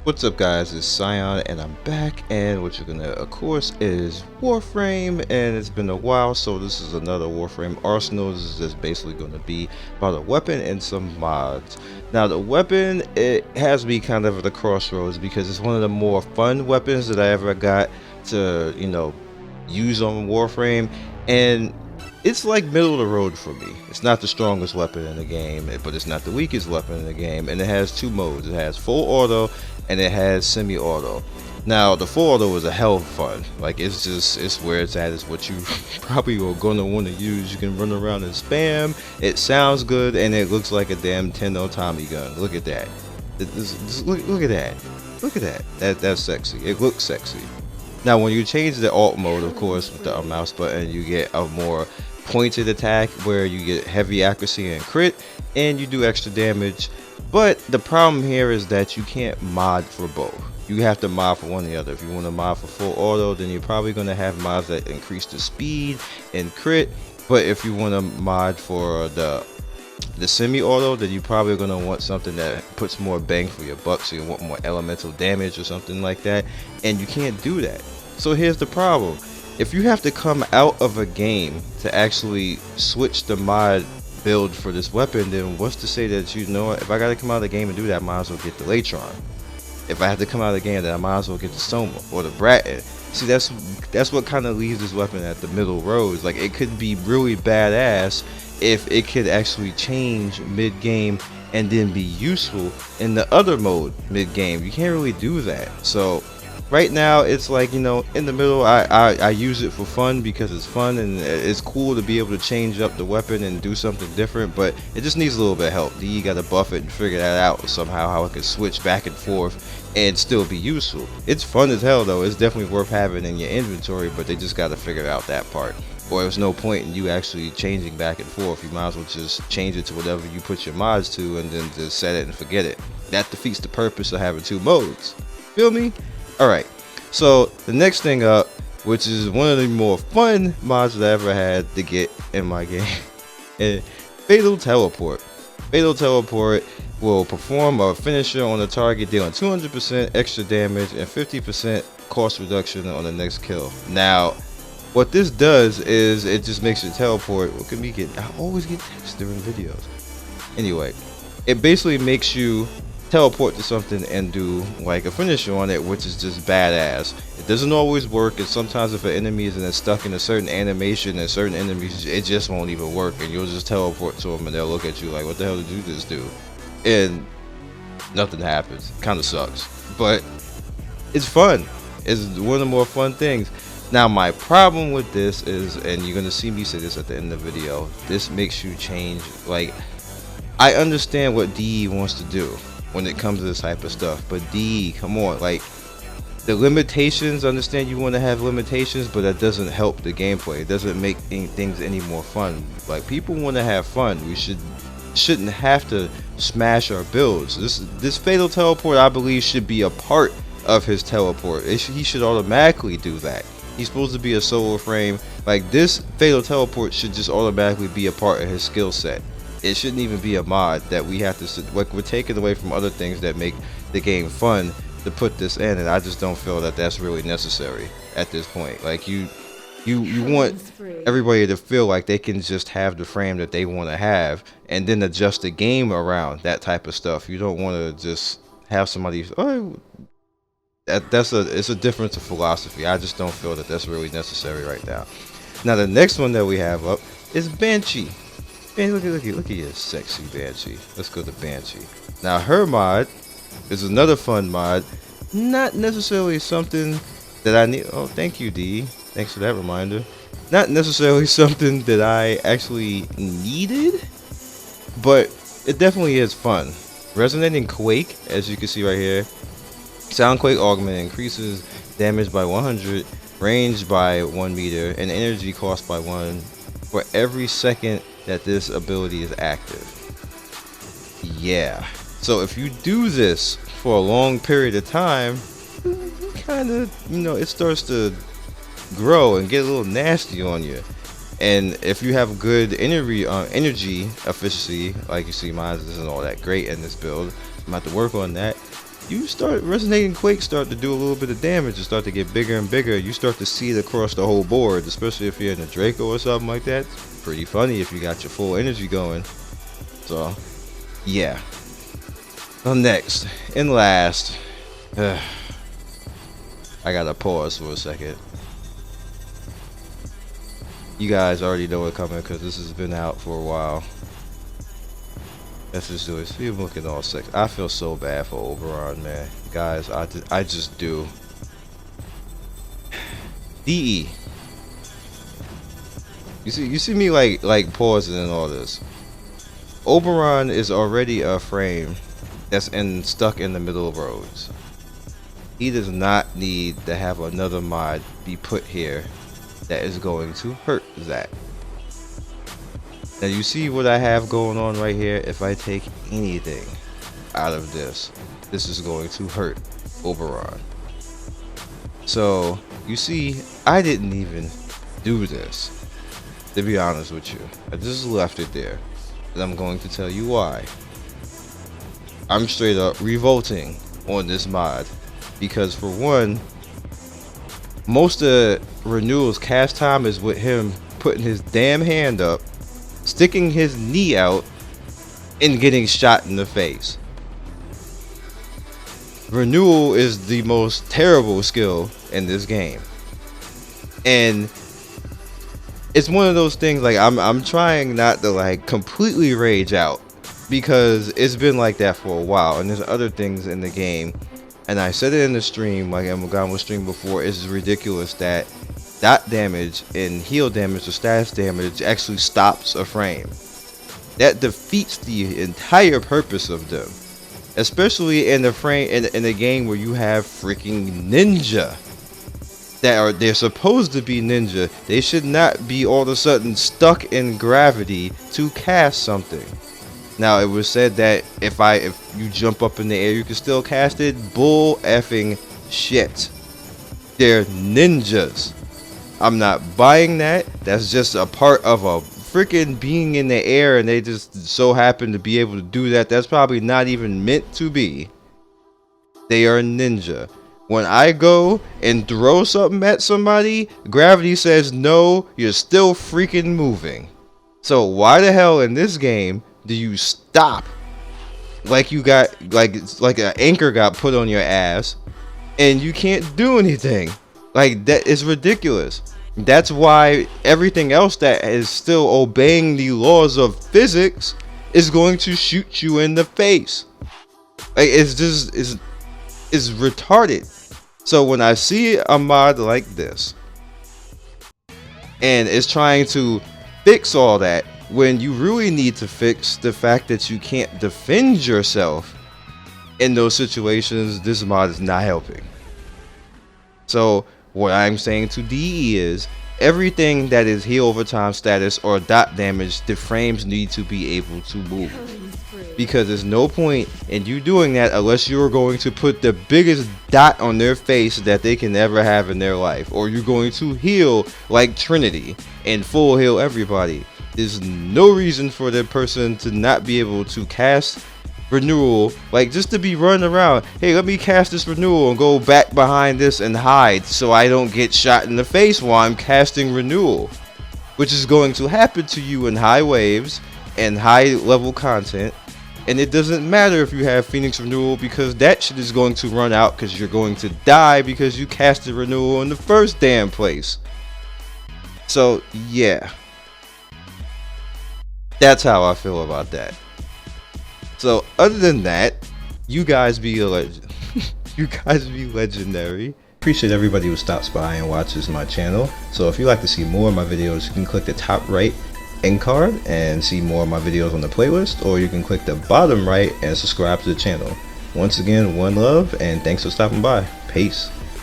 What's up guys, it's Scion and I'm back, and what you're gonna of course is Warframe, and it's been a while, so this is another Warframe arsenal. This is just basically gonna be about a weapon and some mods. Now the weapon, it has me kind of at the crossroads because it's one of the more fun weapons that I ever got to, use on Warframe, and it's like middle of the road for me. It's not the strongest weapon in the game, but it's not the weakest weapon in the game, and it has two modes. It has full auto and it has semi-auto. Now the full auto is a hell of fun. Like, it's where it's at. It's what you probably are gonna want to use. You can run around and spam. It sounds good and it looks like a damn Nintendo Tommy gun. Look at that. Look at that. Look at that. That's sexy. It looks sexy. Now when you change the alt mode, of course, with the mouse button, you get a more pointed attack where you get heavy accuracy and crit, and you do extra damage. But the problem here is that you can't mod for both. You have to mod for one or the other. If you want to mod for full auto, then you're probably going to have mods that increase the speed and crit. But if you want to mod for the semi-auto, then you're probably going to want something that puts more bang for your buck, so you want more elemental damage or something like that, and you can't do that. So here's the problem. If you have to come out of a game to actually switch the mod build for this weapon, then what's to say that, if I gotta come out of the game and do that, I might as well get the Latron. If I have to come out of the game, then I might as well get the Soma or the Bratton. See, that's what kind of leaves this weapon at the middle roads. Like, it could be really badass if it could actually change mid-game and then be useful in the other mode mid-game. You can't really do that. So right now it's like, in the middle. I use it for fun because it's fun and it's cool to be able to change up the weapon and do something different, but it just needs a little bit of help. You gotta buff it and figure that out somehow, how it can switch back and forth and still be useful. It's fun as hell though. It's definitely worth having in your inventory, but they just gotta figure out that part, or there's no point in you actually changing back and forth. You might as well just change it to whatever you put your mods to and then just set it and forget it. That defeats the purpose of having two modes. Feel me? Alright, so the next thing up, which is one of the more fun mods that I ever had to get in my game, is Fatal Teleport. Fatal Teleport will perform a finisher on the target, dealing 200% extra damage and 50% cost reduction on the next kill. Now, what this does is it just makes it teleport. What can we get? I always get text during videos. Anyway, it basically makes you teleport to something and do like a finisher on it, which is just badass. It doesn't always work, and sometimes if an enemy is stuck in a certain animation and certain enemies, it just won't even work, and you'll just teleport to them and they'll look at you like, what the hell did you just do? And nothing happens. Kind of sucks, but it's fun. It's one of the more fun things. Now my problem with this is, and you're gonna see me say this at the end of the video, this makes you change. Like, I understand what DE wants to do when it comes to this type of stuff, but DE, come on, like, the limitations, understand you want to have limitations, but that doesn't help the gameplay. It doesn't make things any more fun. Like, people want to have fun. We shouldn't have to smash our builds. This Fatal Teleport, I believe, should be a part of his teleport. He should automatically do that. He's supposed to be a solo frame. Like, this Fatal Teleport should just automatically be a part of his skill set. It shouldn't even be a mod that we have to, like, we're taking away from other things that make the game fun to put this in, and I just don't feel that that's really necessary at this point. Like, you want everybody to feel like they can just have the frame that they want to have and then adjust the game around that type of stuff. You don't want to just have somebody, oh, it's a difference of philosophy. I just don't feel that that's really necessary right now. Now the next one that we have up is Banshee. Man, look at your sexy Banshee. Let's go to Banshee. Now her mod is another fun mod. Not necessarily something that I need. Oh, thank you, D. Thanks for that reminder. Not necessarily something that I actually needed, but it definitely is fun. Resonating Quake, as you can see right here. Soundquake augment increases damage by 100, range by 1 meter, and energy cost by 1 for every second that this ability is active. Yeah. So if you do this for a long period of time, kind of, it starts to grow and get a little nasty on you. And if you have good energy efficiency, like you see, mine isn't all that great in this build. I'm about to work on that. you start Resonating Quake start to do a little bit of damage and start to get bigger and bigger. You start to see it across the whole board, especially if you're in a Draco or something like that. It's pretty funny if you got your full energy going. So yeah. Now next and last, I gotta pause for a second. You guys already know it coming because this has been out for a while. Let's just do it. See him looking all sick. I feel so bad for Oberon, man. Guys, I just do. DE. You see me like pausing and all this. Oberon is already a frame that's stuck in the middle of roads. He does not need to have another mod be put here that is going to hurt that. Now you see what I have going on right here. If I take anything out of this, this is going to hurt Oberon. So you see, I didn't even do this, to be honest with you. I just left it there, and I'm going to tell you why. I'm straight up revolting on this mod because, for one, most of Renewal's cast time is with him putting his damn hand up, sticking his knee out, and getting shot in the face. Renewal is the most terrible skill in this game, and it's one of those things, like, I'm trying not to like completely rage out because it's been like that for a while, and there's other things in the game, and I said it in the stream, like I'm on the stream before, it's ridiculous that dot damage and heal damage or status damage actually stops a frame. That defeats the entire purpose of them, especially in the frame in a game where you have freaking ninja they're supposed to be ninja. They should not be all of a sudden stuck in gravity to cast something. Now it was said that if you jump up in the air you can still cast it. Bull effing shit. They're ninjas. I'm not buying that. That's just a part of a freaking being in the air, and they just so happen to be able to do that. That's probably not even meant to be. They are ninja. When I go and throw something at somebody, gravity says no, you're still freaking moving. So why the hell in this game do you stop like you got like an anchor got put on your ass and you can't do anything? Like, that is ridiculous. That's why everything else that is still obeying the laws of physics is going to shoot you in the face. Like, it's just is retarded. So when I see a mod like this and it's trying to fix all that, when you really need to fix the fact that you can't defend yourself in those situations, this mod is not helping. So what I'm saying to DE is, everything that is heal over time status or dot damage, the frames need to be able to move. Because there's no point in you doing that unless you're going to put the biggest dot on their face that they can ever have in their life. Or you're going to heal like Trinity and full heal everybody. There's no reason for the person to not be able to cast Renewal, like just to be running around. Hey, let me cast this Renewal and go back behind this and hide so I don't get shot in the face while I'm casting Renewal, which is going to happen to you in high waves and high level content. And it doesn't matter if you have Pheonix Renewal, because that shit is going to run out because you're going to die because you casted Renewal in the first damn place. So yeah, that's how I feel about that. So other than that, you guys be a legend. You guys be legendary. Appreciate everybody who stops by and watches my channel. So if you'd like to see more of my videos, you can click the top right end card and see more of my videos on the playlist, or you can click the bottom right and subscribe to the channel. Once again, one love and thanks for stopping by. Peace.